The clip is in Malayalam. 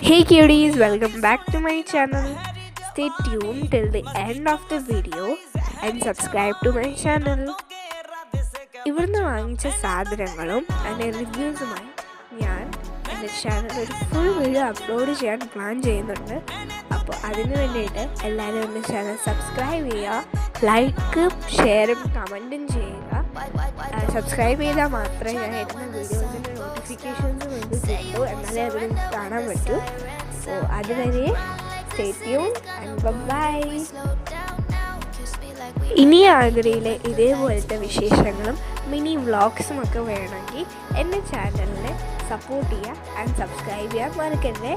Hey cuties, welcome back to my channel. Stay tuned till the end of the video and subscribe to my channel. ഇവിടുന്ന് വാങ്ങിച്ച സാധനങ്ങളും അതിൻ്റെ റിവ്യൂസുമായി ഞാൻ എൻ്റെ ചാനൽ ഒരു ഫുൾ വീഡിയോ അപ്ലോഡ് ചെയ്യാൻ പ്ലാൻ ചെയ്യുന്നുണ്ട്. അപ്പോൾ അതിന് വേണ്ടിയിട്ട് എല്ലാവരും എൻ്റെ ചാനൽ സബ്സ്ക്രൈബ് ചെയ്യുക, ലൈക്കും ഷെയറും കമൻറ്റും ചെയ്യുക. സബ്സ്ക്രൈബ് ചെയ്താൽ മാത്രമേ ഞാൻ ഇടുന്ന വീഡിയോസിൻ്റെ നോട്ടിഫിക്കേഷൻസ് നിങ്ങൾക്ക് കിട്ടൂ, എന്നാലേ അതിൽ കാണാൻ പറ്റൂ. സോ അതുവരെ സ്റ്റേ ട്യൂൺഡ് ആൻഡ് ബൈ. ഇനി ആഗ്രയിലെ ഇതേപോലത്തെ വിശേഷങ്ങളും മിനി വ്ളോഗ്സും ഒക്കെ വേണമെങ്കിൽ എൻ്റെ ചാനലിനെ സപ്പോർട്ട് ചെയ്യുക ആൻഡ് സബ്സ്ക്രൈബ് ചെയ്യാൻ മറക്കരുതേ.